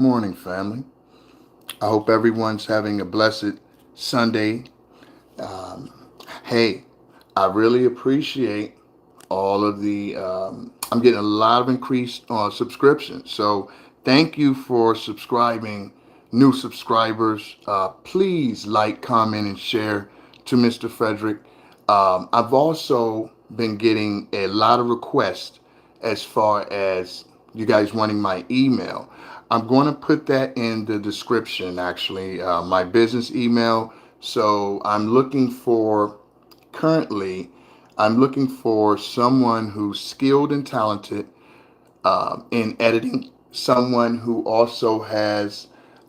Morning, family. I hope everyone's having a blessed Sunday. Um, hey, I really appreciate all of I'm getting a lot of increased subscriptions. So thank you for subscribing, new subscribers. Please like, comment, and share to Mr. Frederick. I've also been getting a lot of requests as far as you guys wanting my email. I'm going to put that in the description, actually, my business email. So currently, I'm looking for someone who's skilled and talented in editing, someone who also has,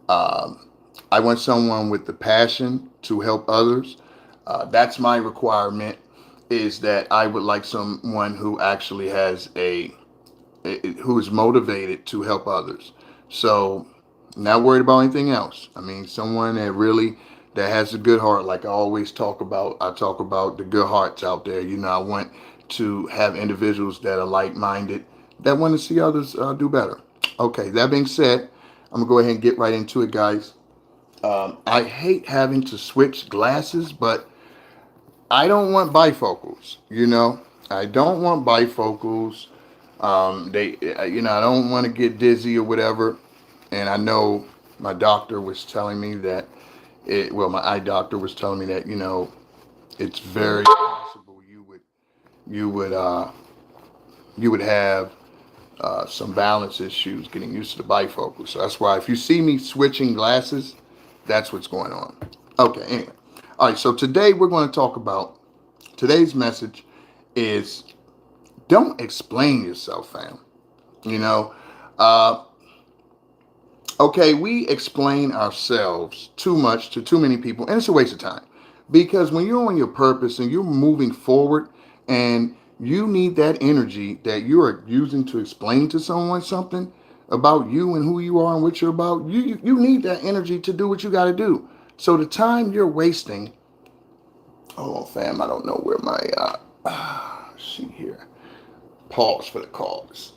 um, I want someone with the passion to help others. That's my requirement, is that I would like someone who actually who is motivated to help others. So, not worried about anything else. I mean, someone that has a good heart, like I always talk about. I talk about the good hearts out there. I want to have individuals that are like-minded, that want to see others do better. Okay, that being said, I'm gonna go ahead and get right into it, guys. I hate having to switch glasses, but I don't want bifocals. I don't want bifocals. I don't want to get dizzy or whatever. And I know my doctor was telling me that my eye doctor was telling me that it's very possible you would you would have some balance issues getting used to the bifocal. So that's why if you see me switching glasses, that's what's going on. Okay. Anyway, all right. So today we're going to talk about today's message is don't explain yourself, fam. You know, uh, okay, we explain ourselves too much to too many people, and it's a waste of time. Because when you're on your purpose and you're moving forward and you need that energy that you are using to explain to someone something about you and who you are and what you're about, you need that energy to do what you got to do. So the time you're wasting, oh, fam, I don't know where my, see here, pause for the cause.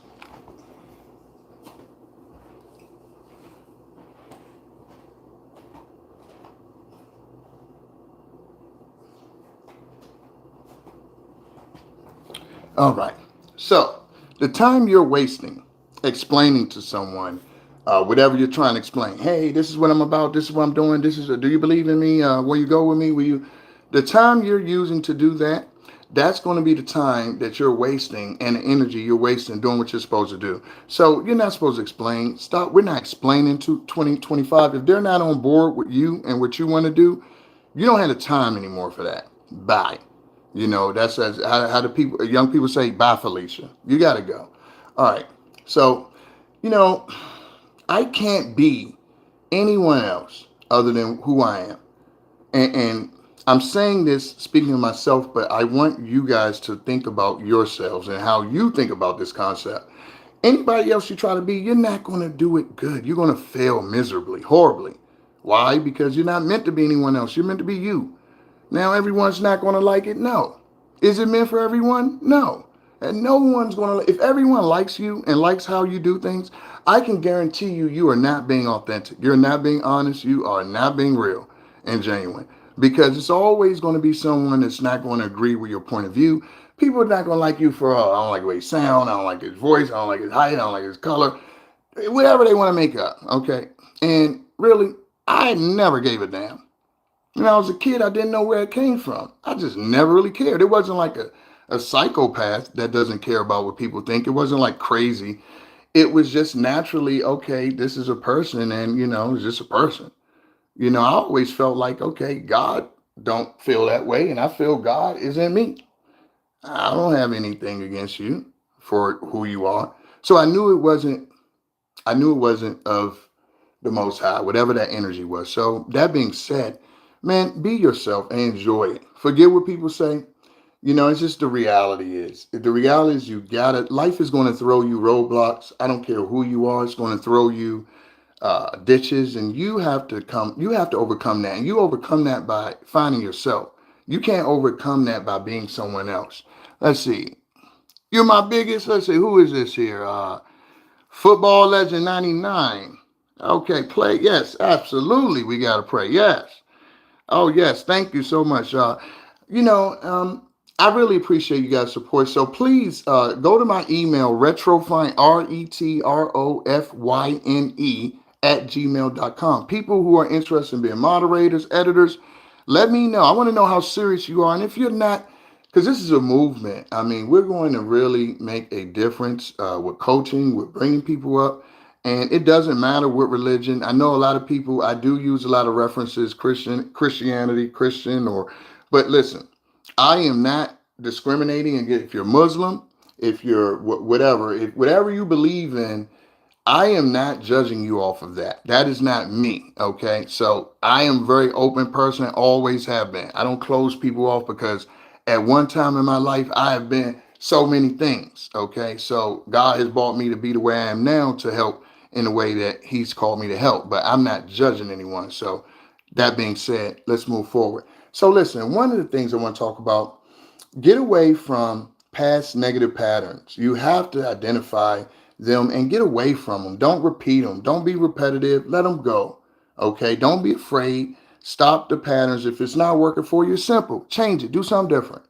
All right. So, the time you're wasting explaining to someone whatever you're trying to explain. Hey, this is what I'm about. This is what I'm doing. Do you believe in me? Will you go with me? Will you? The time you're using to do that, that's going to be the time that you're wasting and the energy you're wasting doing what you're supposed to do. So you're not supposed to explain. Stop. We're not explaining to 2025. If they're not on board with you and what you want to do, you don't have the time anymore for that. Bye. That's how the young people say, bye, Felicia. You got to go. All right. So, you know, I can't be anyone else other than who I am. And I'm saying this speaking of myself, but I want you guys to think about yourselves and how you think about this concept. Anybody else you try to be, you're not going to do it good. You're going to fail miserably, horribly. Why? Because you're not meant to be anyone else. You're meant to be you. Now, everyone's not going to like it? No. Is it meant for everyone? No. And no one's going to, if everyone likes you and likes how you do things, I can guarantee you are not being authentic. You're not being honest. You are not being real and genuine. Because it's always going to be someone that's not going to agree with your point of view. People are not going to like you for, oh, I don't like the way he sounds. I don't like his voice. I don't like his height. I don't like his color. Whatever they want to make up. Okay. And really, I never gave a damn. When I was a kid, I didn't know where it came from. I just never really cared. It wasn't like a psychopath that doesn't care about what people think. It wasn't like crazy. It was just naturally, okay, this is a person and, it's just a person. I always felt like, okay, God don't feel that way and I feel God is in me. I don't have anything against you for who you are. So I knew it wasn't of the most high, whatever that energy was. So that being said, man, be yourself and enjoy it. Forget what people say. It's just the reality is. The reality is you got it. Life is going to throw you roadblocks. I don't care who you are. It's going to throw you ditches, and you have to overcome that. And you overcome that by finding yourself. You can't overcome that by being someone else. Let's see. You're my biggest. Let's see. Who is this here? Football Legend 99. Okay, play. Yes, absolutely. We got to pray. Yes. Oh, yes. Thank you so much. You know, I really appreciate you guys' support. So please go to my email, retrofine, retrofyne at gmail.com. People who are interested in being moderators, editors, let me know. I want to know how serious you are. And if you're not, because this is a movement, I mean, we're going to really make a difference with coaching, with bringing people up. And it doesn't matter what religion. I know a lot of people, I do use a lot of references, Christianity, Christian, but listen, I am not discriminating. And if you're Muslim, if you're whatever, whatever you believe in, I am not judging you off of that. That is not me. Okay. So I am a very open person, always have been. I don't close people off because at one time in my life, I have been so many things. Okay. So God has brought me to be the way I am now to help in the way that He's called me to help. But I'm not judging anyone. So that being said, let's move forward. So listen, one of the things I want to talk about, get away from past negative patterns. You have to identify them and get away from them. Don't repeat them. Don't be repetitive. Let them go. Okay. Don't be afraid. Stop the patterns. If it's not working for you, simple. Change it. Do something different.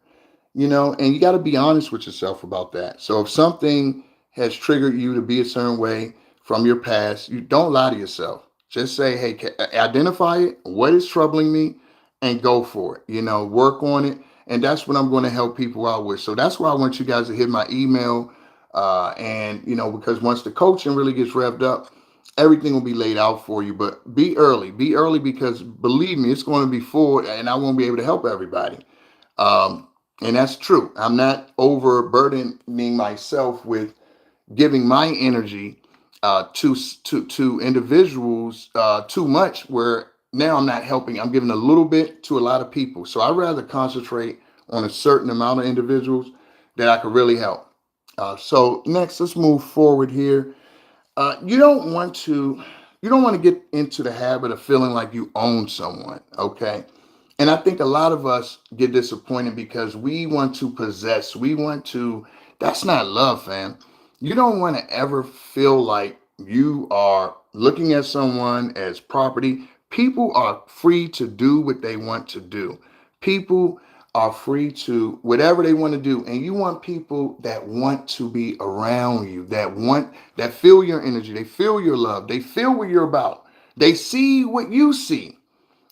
And you got to be honest with yourself about that. So if something has triggered you to be a certain way from your past, you don't lie to yourself. Just say, hey, identify it, what is troubling me, and go for it. Work on it. And that's what I'm going to help people out with. So that's why I want you guys to hit my email. Because once the coaching really gets revved up, everything will be laid out for you. But be early. Be early because believe me, it's going to be full and I won't be able to help everybody. Um, and that's true. I'm not overburdening myself with giving my energy to individuals too much. Where now I'm not helping. I'm giving a little bit to a lot of people. So I'd rather concentrate on a certain amount of individuals that I could really help. So next, let's move forward here. You don't want to. You don't want to get into the habit of feeling like you own someone. Okay. And I think a lot of us get disappointed because we want to possess. That's not love, fam. You don't want to ever feel like you are looking at someone as property. People are free to do what they want to do. People are free to whatever they want to do. And you want people that want to be around you, that feel your energy, they feel your love, they feel what you're about. They see what you see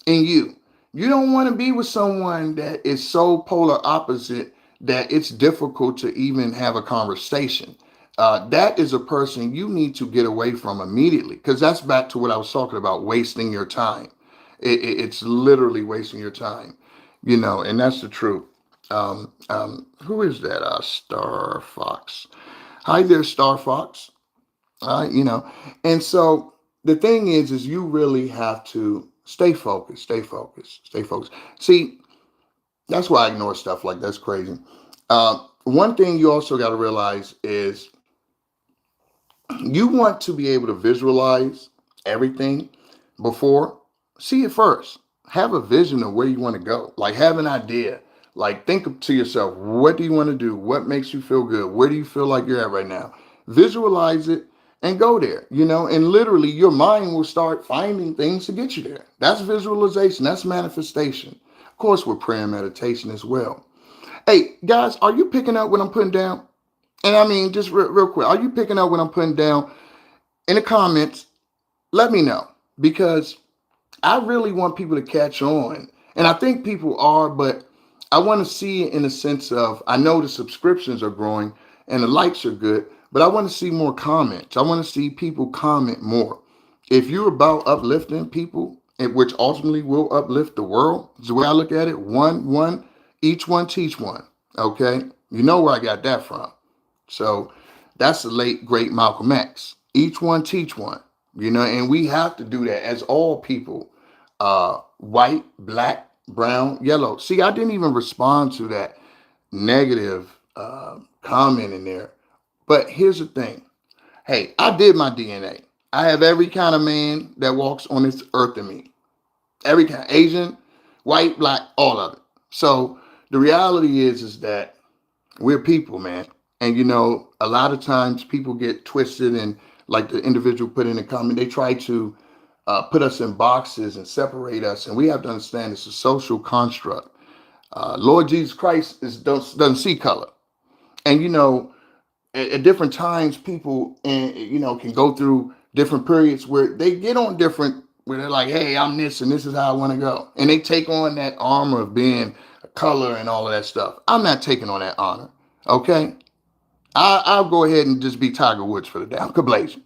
in you. You don't want to be with someone that is so polar opposite that it's difficult to even have a conversation. That is a person you need to get away from immediately because that's back to what I was talking about, wasting your time. It's literally wasting your time, and that's the truth. Who is that? Star Fox. Hi there, Star Fox. uh, you know and so the thing is you really have to stay focused. See, that's why I ignore stuff like that's crazy. One thing you also got to realize is you want to be able to visualize everything before. See it first. Have a vision of where you want to go, like have an idea. Like think to yourself, what do you want to do? What makes you feel good? Where do you feel like you're at right now? Visualize it and go there. And literally your mind will start finding things to get you there. That's visualization. That's manifestation. Of course, with prayer and meditation as well. Hey guys, are you picking up what I'm putting down? And I mean, just real quick, are you picking up what I'm putting down? In the comments, let me know because I really want people to catch on. And I think people are, but I want to see it in the sense of I know the subscriptions are growing and the likes are good, but I want to see more comments. I want to see people comment more. If you're about uplifting people, and which ultimately will uplift the world, is the way I look at it. Each one teach one. Okay, you know where I got that from. So that's the late great Malcolm X. Each one teach one, and we have to do that as all people, white, black, brown, yellow. See, I didn't even respond to that negative comment in there. But here's the thing. Hey, I did my DNA. I have every kind of man that walks on this earth in me. Every kind, Asian, white, black, all of it. So the reality is that we're people, man. And a lot of times people get twisted and like the individual put in a comment, they try to put us in boxes and separate us. And we have to understand it's a social construct. Lord Jesus Christ doesn't see color. And, at different times, people, can go through different periods where they get on different, where they're like, hey, I'm this and this is how I want to go. And they take on that armor of being a color and all of that stuff. I'm not taking on that honor. Okay. I'll go ahead and just be Tiger Woods for the damn Kablation.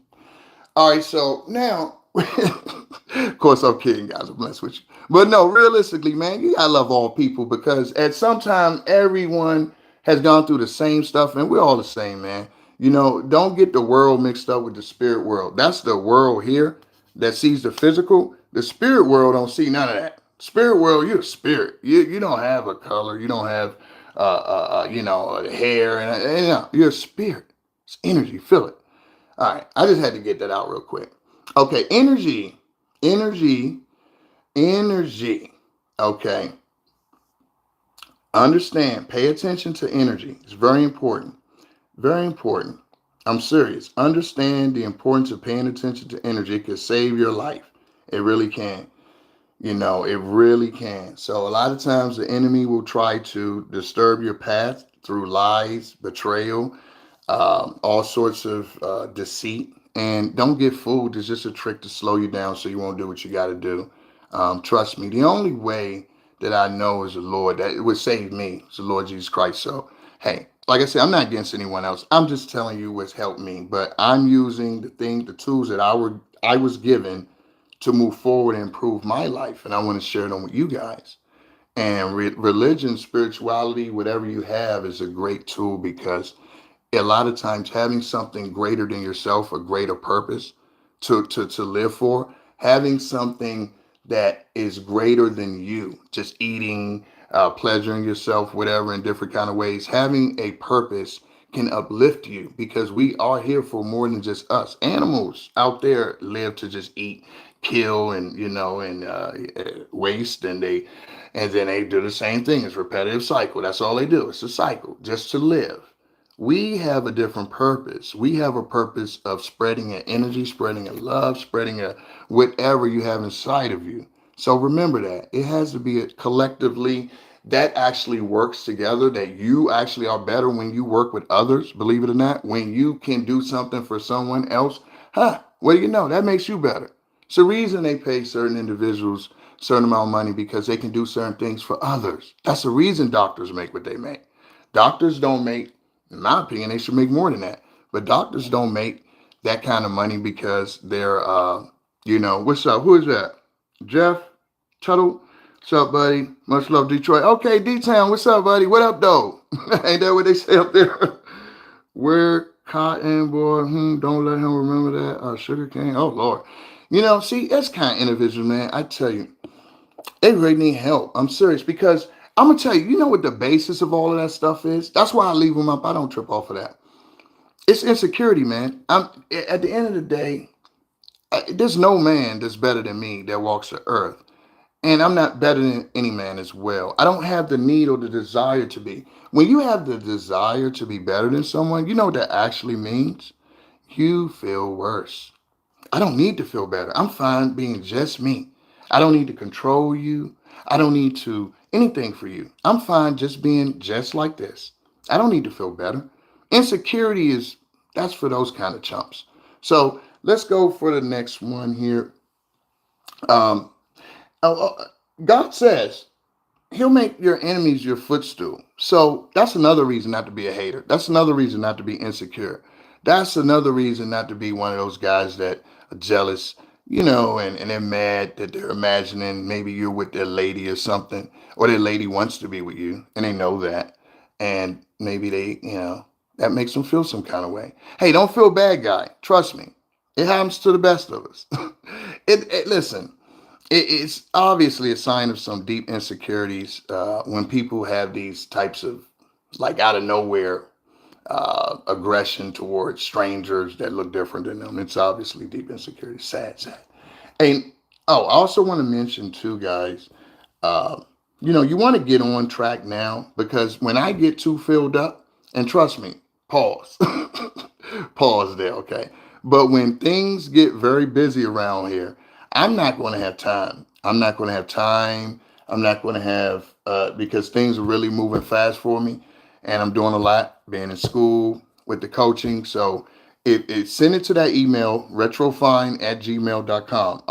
All right, so now, of course, I'm kidding, guys. I'm messing with you. But no, realistically, man, you gotta love all people because at some time, everyone has gone through the same stuff, and we're all the same, man. Don't get the world mixed up with the spirit world. That's the world here that sees the physical. The spirit world don't see none of that. Spirit world, you're a spirit. You don't have a color. You don't have, hair, and you're a spirit. It's energy. Feel it. All right, I just had to get that out real quick. Okay, energy, energy. Okay, understand, pay attention to energy. It's very important. Very important. I'm serious. Understand the importance of paying attention to energy. It can save your life. It really can. It really can. So a lot of times the enemy will try to disturb your path through lies, betrayal, all sorts of deceit. And don't get fooled. It's just a trick to slow you down so you won't do what you got to do. Trust me, the only way that I know is the Lord that it would save me is the Lord Jesus Christ. So, hey, like I said, I'm not against anyone else. I'm just telling you what's helped me. But I'm using the tools that I was given to move forward and improve my life. And I want to share them with you guys. And religion, spirituality, whatever you have is a great tool because a lot of times having something greater than yourself, a greater purpose to live for, having something that is greater than you, just eating, pleasuring yourself, whatever, in different kind of ways, having a purpose can uplift you because we are here for more than just us. Animals out there live to just eat, kill, and waste, and then they do the same thing. It's a repetitive cycle. That's all they do. It's a cycle, just to live. We have a different purpose. We have a purpose of spreading an energy, spreading a love, spreading a whatever you have inside of you. So remember that it has to be collectively that actually works together, that you actually are better when you work with others, believe it or not, when you can do something for someone else. What do you know? That makes you better. It's the reason they pay certain individuals certain amount of money because they can do certain things for others. That's the reason doctors make what they make. Doctors don't make, in my opinion, they should make more than that. But doctors don't make that kind of money because they're, what's up? Who is that? Jeff Tuttle? What's up, buddy? Much love, Detroit. Okay, D-Town, what's up, buddy? What up, though? Ain't that what they say up there? Where cotton, boy, don't let him remember that. Sugar cane, oh, Lord. See, that's kind of individual, man. I tell you, they really need help. I'm serious because I'm going to tell you, you know what the basis of all of that stuff is? That's why I leave them up. I don't trip off of that. It's insecurity, man. At the end of the day, there's no man that's better than me that walks the earth. And I'm not better than any man as well. I don't have the need or the desire to be. When you have the desire to be better than someone, you know what that actually means? You feel worse. I don't need to feel better. I'm fine being just me. I don't need to control you. I don't need to anything for you. I'm fine just being just like this. I don't need to feel better. Insecurity that's for those kind of chumps. So let's go for the next one here. Um, God says he'll make your enemies your footstool. So that's another reason not to be a hater. That's another reason not to be insecure. That's another reason not to be one of those guys that are jealous, and they're mad that they're imagining maybe you're with their lady or something, or their lady wants to be with you, and they know that. And maybe that makes them feel some kind of way. Hey, don't feel bad, guy. Trust me. It happens to the best of us. Listen, it's obviously a sign of some deep insecurities when people have these types of, like, out of nowhere aggression towards strangers that look different than them. It's obviously deep insecurity. Sad. And I also want to mention too, guys, you want to get on track now because when I get too filled up, and trust me, pause, pause there, okay? But when things get very busy around here, I'm not going to have time. I'm not going to have time. I'm not going to have, because things are really moving fast for me. And I'm doing a lot, being in school with the coaching. So send it to that email, retrofine@gmail.com,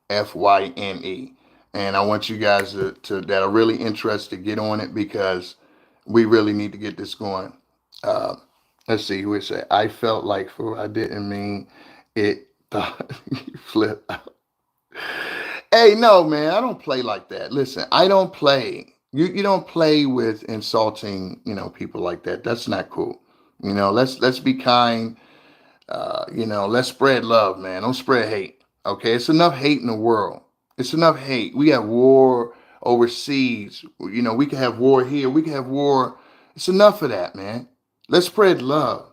RETROFYNE. And I want you guys that are really interested, get on it because we really need to get this going. Uh, let's see who it said. I felt like for I didn't mean it. Thought you flip out. Hey, no, man, I don't play like that. Listen, I don't play. You don't play with insulting, people like that. That's not cool. Let's be kind. Let's spread love, man. Don't spread hate. Okay, it's enough hate in the world. It's enough hate. We have war overseas. We can have war here. We can have war. It's enough of that, man. Let's spread love.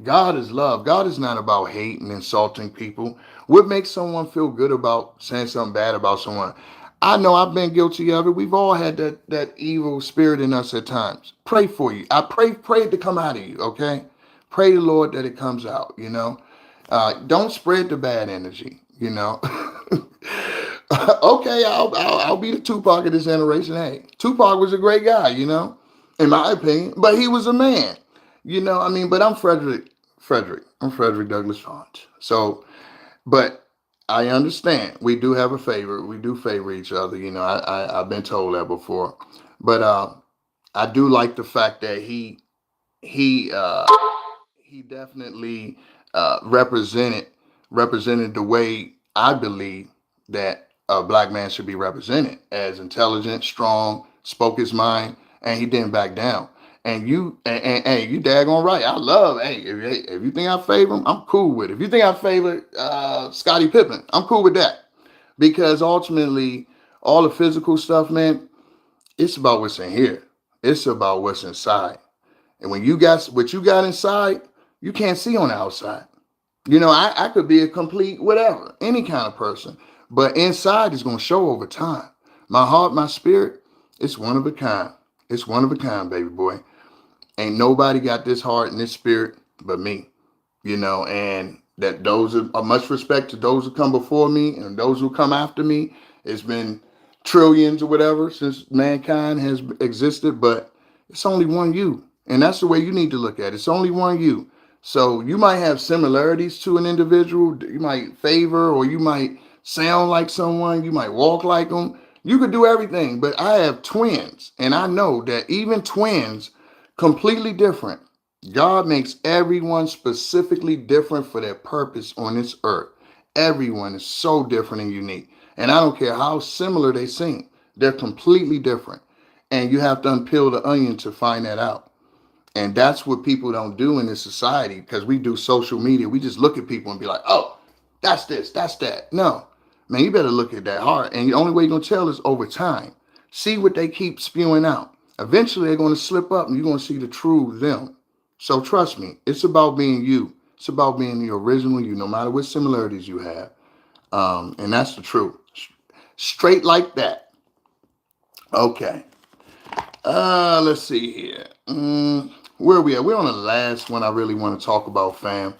God is love. God is not about hate and insulting people. What makes someone feel good about saying something bad about someone? I know I've been guilty of it. We've all had that evil spirit in us at times. Pray for you. I pray it to come out of you, okay? Pray the Lord that it comes out. Don't spread the bad energy. Okay, I'll be the Tupac of this generation. Hey, Tupac was a great guy, in my opinion, but he was a man. But I'm Frederick. I'm Frederick Douglass Font. So, but I understand we do have a favor. We do favor each other. I've been told that before. But I do like the fact that he uh, he definitely represented the way I believe that a black man should be represented as intelligent, strong, spoke his mind, and he didn't back down. And you daggone right. I love. If you think I favor him, I'm cool with it. If you think I favor Scottie Pippen, I'm cool with that because ultimately, all the physical stuff, man, it's about what's in here. It's about what's inside. And when you got what you got inside, you can't see on the outside. I could be a complete whatever, any kind of person, but inside is going to show over time. My heart, my spirit, it's one of a kind. It's one of a kind, baby boy. Ain't nobody got this heart and this spirit but me. And that those are much respect to those who come before me and those who come after me. It's been trillions or whatever since mankind has existed, but it's only one you. And that's the way you need to look at it. It's only one you. So you might have similarities to an individual. You might favor or you might sound like someone. You might walk like them. You could do everything. But I have twins. And I know that even twins, completely different. God makes everyone specifically different for their purpose on this earth. Everyone is so different and unique. And I don't care how similar they seem. They're completely different. And you have to unpeel the onion to find that out. And that's what people don't do in this society because we do social media. We just look at people and be like, oh, that's this, that's that. No, man, you better look at that hard. And the only way you're going to tell is over time. See what they keep spewing out. Eventually, they're going to slip up and you're going to see the true them. So trust me, it's about being you. It's about being the original you, no matter what similarities you have. And that's the truth. Straight like that. Okay. Let's see here. Where are we at? We're on the last one I really want to talk about, fam.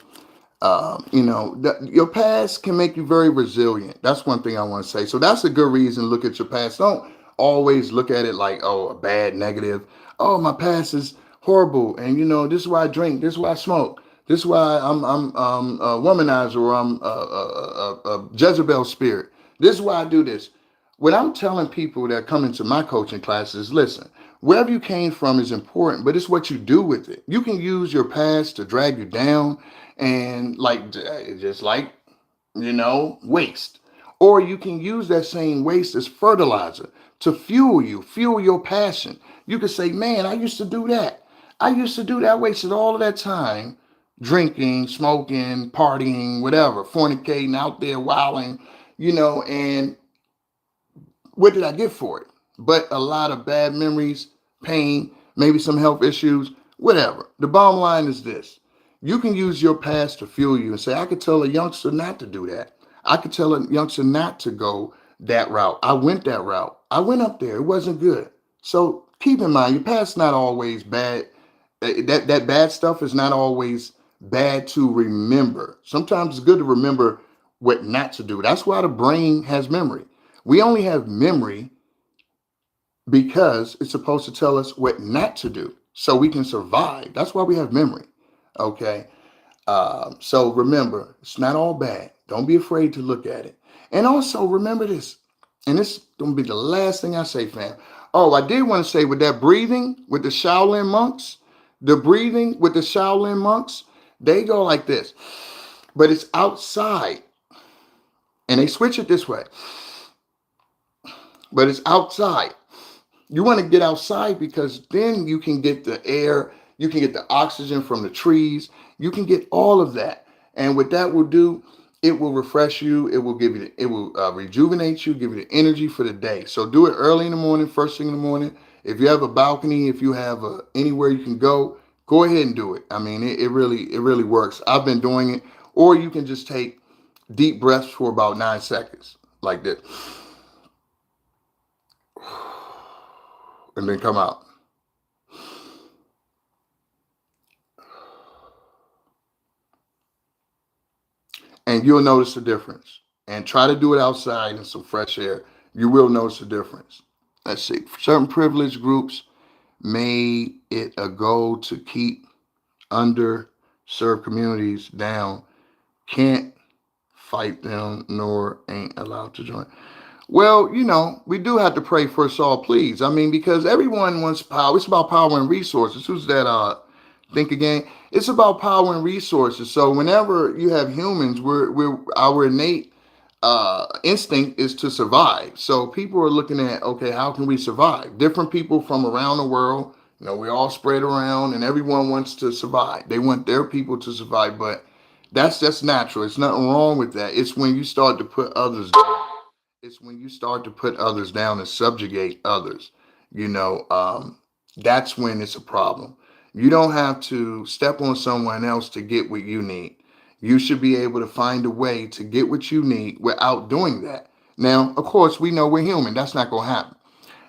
Your past can make you very resilient. That's one thing I want to say. So that's a good reason to look at your past. Don't always look at it like, oh, a bad, negative. Oh, my past is horrible. And, this is why I drink. This is why I smoke. This is why I'm a womanizer or I'm a Jezebel spirit. This is why I do this. What I'm telling people that come into my coaching classes, listen, wherever you came from is important, but it's what you do with it. You can use your past to drag you down and just like, waste. Or you can use that same waste as fertilizer to fuel your passion. You could say, man, I used to do that. I used to do that. I wasted all of that time drinking, smoking, partying, whatever, fornicating out there, wilding, and what did I get for it? But a lot of bad memories, pain, maybe some health issues, whatever. The bottom line is this. You can use your past to fuel you and say, I could tell a youngster not to do that. I could tell a youngster not to go that route. I went that route. I went up there. It wasn't good. So keep in mind, your past's not always bad. That bad stuff is not always bad to remember. Sometimes it's good to remember what not to do. That's why the brain has memory. We only have memory because it's supposed to tell us what not to do so we can survive. That's why we have memory. Okay. So remember, it's not all bad. Don't be afraid to look at it. And also remember this, and this is going to be the last thing I say, fam. Oh, I did want to say with that breathing with the Shaolin monks, the breathing with the Shaolin monks, they go like this, but it's outside. And they switch it this way, but it's outside. You want to get outside because then you can get the air, you can get the oxygen from the trees, you can get all of that. And what that will do, it will refresh you, it will give you, it will rejuvenate you, give you the energy for the day. So do it early in the morning, first thing in the morning. If you have a balcony, if you have anywhere you can go ahead and do it. I mean, it really works. I've been doing it. Or you can just take deep breaths for about 9 seconds, like this, and then come out. And you'll notice the difference. And try to do it outside in some fresh air. You will notice the difference. Let's see. Certain privileged groups made it a goal to keep underserved communities down. Can't fight them nor ain't allowed to join. Well, we do have to pray for us all, please. I mean, because everyone wants power. It's about power and resources. Who's that? Think again. It's about power and resources. So whenever you have humans, we're our innate instinct is to survive. So people are looking at, okay, how can we survive? Different people from around the world. We all spread around, and everyone wants to survive. They want their people to survive, but that's just natural. It's nothing wrong with that. It's when you start to put others down. It's when you start to put others down and subjugate others. You know, that's when it's a problem. You don't have to step on someone else to get what you need. You should be able to find a way to get what you need without doing that. Now, of course, we know we're human. That's not going to happen.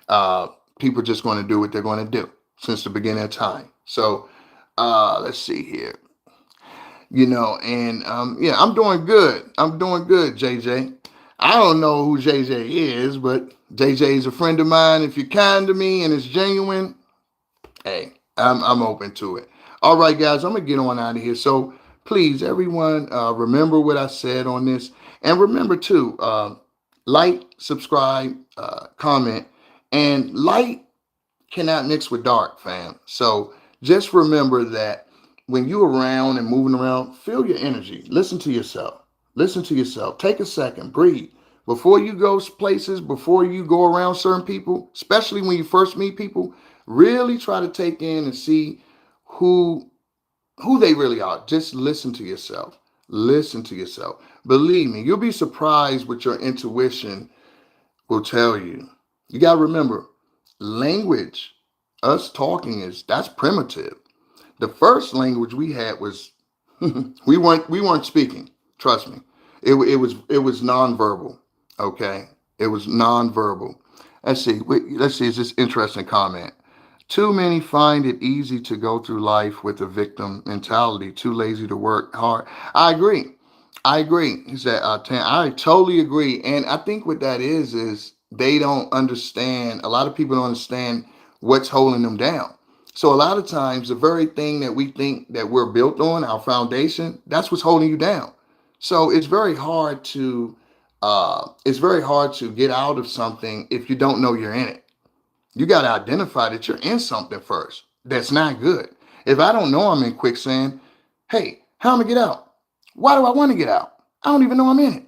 Uh, People are just going to do what they're going to do since the beginning of time. So let's see here. And yeah, I'm doing good. I'm doing good, JJ. I don't know who JJ is, but JJ is a friend of mine. If you're kind to me and it's genuine, hey, I'm open to it. All right, guys, I'm gonna get on out of here. So please, everyone, remember what I said on this, and remember too, like, subscribe, comment, and light cannot mix with dark, fam. So just remember that when you're around and moving around, feel your energy. Listen to yourself. Listen to yourself. Take a second, breathe. Before you go places, before you go around certain people, especially when you first meet people, really try to take in and see who they really are. Just listen to yourself. Listen to yourself. Believe me, you'll be surprised what your intuition will tell you. You got to remember, language, us talking that's primitive. The first language we had was we weren't speaking. Trust me, it was nonverbal. Okay, it was nonverbal. Let's see. It's this interesting comment. Too many find it easy to go through life with a victim mentality. Too lazy to work hard. I agree. I agree. He said, I totally agree. And I think what that is they don't understand. A lot of people don't understand what's holding them down. So a lot of times, the very thing that we think that we're built on, our foundation, that's what's holding you down. So it's very hard to get out of something if you don't know you're in it. You got to identify that you're in something first. That's not good. If I don't know I'm in quicksand, hey, how am I get out? Why do I want to get out? I don't even know I'm in it.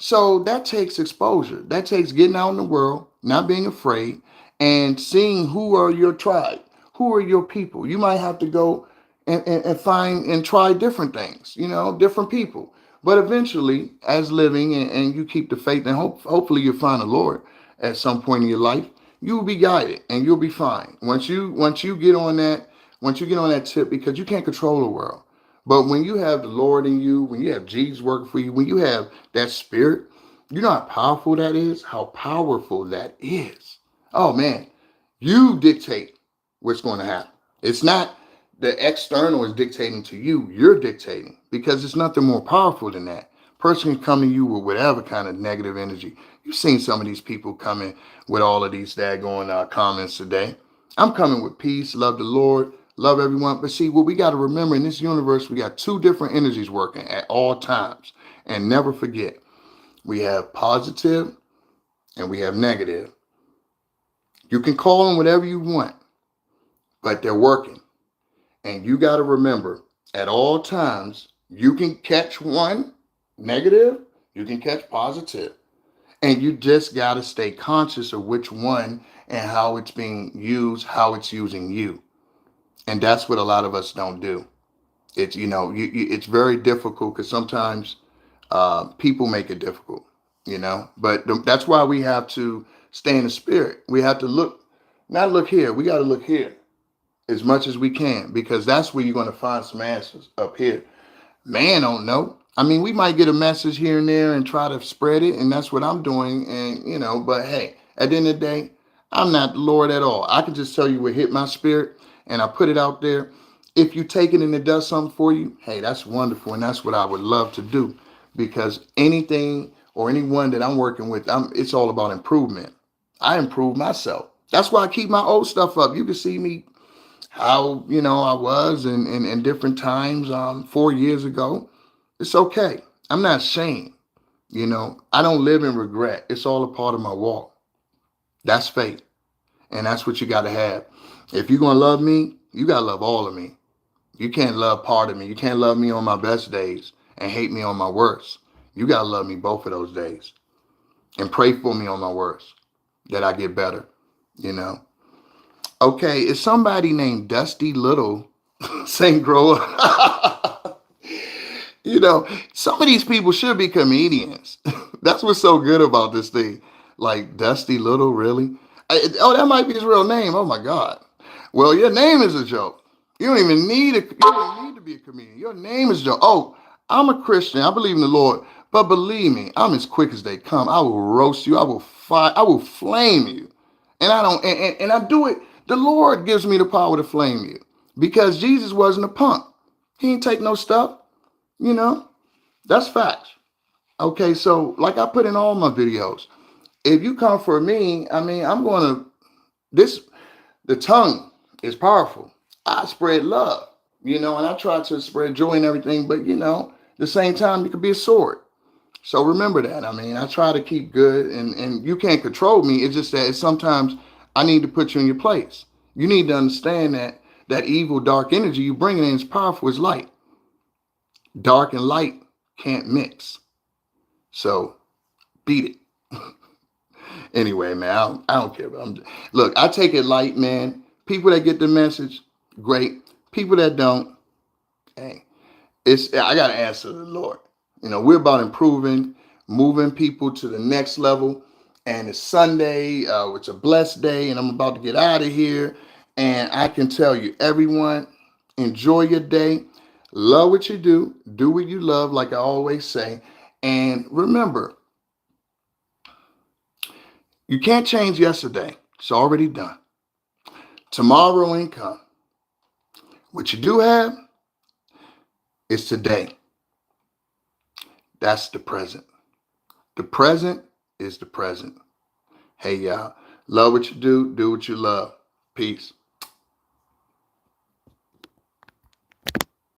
So that takes exposure. That takes getting out in the world, not being afraid, and seeing who are your tribe, who are your people. You might have to go and find and try different things, different people. But eventually, as living and you keep the faith, and hopefully you'll find the Lord at some point in your life, you will be guided and you'll be fine. Once you get on that tip, because you can't control the world. But when you have the Lord in you, when you have Jesus working for you, when you have that spirit, you know how powerful that is? How powerful that is. Oh man, you dictate what's going to happen. It's not the external is dictating to you, you're dictating, because it's nothing more powerful than that. Person can come to you with whatever kind of negative energy. You've seen some of these people coming with all of these daggone comments today. I'm coming with peace, love the Lord, love everyone. But see, what we got to remember in this universe, we got two different energies working at all times. And never forget, we have positive and we have negative. You can call them whatever you want, but they're working. And you got to remember, at all times, you can catch one negative, you can catch positive. And you just got to stay conscious of which one and how it's being used, how it's using you. And that's what a lot of us don't do. It's, it's very difficult because sometimes people make it difficult, but that's why we have to stay in the spirit. We have to not look here. We got to look here as much as we can, because that's where you're going to find some answers up here. Man don't know. I mean, we might get a message here and there and try to spread it, and that's what I'm doing. And, but hey, at the end of the day, I'm not the Lord at all. I can just tell you what hit my spirit, and I put it out there. If you take it and it does something for you, hey, that's wonderful. And that's what I would love to do, because anything or anyone that I'm working with, it's all about improvement. I improve myself. That's why I keep my old stuff up. You can see me how, I was in different times 4 years ago. It's okay. I'm not ashamed. I don't live in regret. It's all a part of my walk. That's faith. And that's what you got to have. If you're going to love me, you got to love all of me. You can't love part of me. You can't love me on my best days and hate me on my worst. You got to love me both of those days and pray for me on my worst that I get better, Okay, is somebody named Dusty Little saying grow up? Some of these people should be comedians. That's what's so good about this thing. Like Dusty Little, really? That might be his real name. Oh my God. Well, your name is a joke. You don't need to be a comedian. Your name is a joke. Oh, I'm a Christian. I believe in the Lord. But believe me, I'm as quick as they come. I will roast you. I will fight. I will flame you. And I don't, and I do it. The Lord gives me the power to flame you, because Jesus wasn't a punk. He ain't take no stuff. That's facts. Okay, so like I put in all my videos, if you come for me, I mean, the tongue is powerful. I spread love, and I try to spread joy and everything, but the same time, it could be a sword. So remember that. I mean, I try to keep good, and you can't control me. It's just that sometimes I need to put you in your place. You need to understand that evil, dark energy you bring in is powerful as light. Dark and light can't mix. So beat it. Anyway, man, I don't care. Look, I take it light, man. People that get the message, great. People that don't, hey, I got to answer the Lord. We're about improving, moving people to the next level. And it's Sunday. It's a blessed day, and I'm about to get out of here. And I can tell you, everyone, enjoy your day. Love what you do. Do what you love, like I always say. And remember, you can't change yesterday. It's already done. Tomorrow ain't come. What you do have is today. That's the present. The present is the present. Hey, y'all. Love what you do. Do what you love. Peace.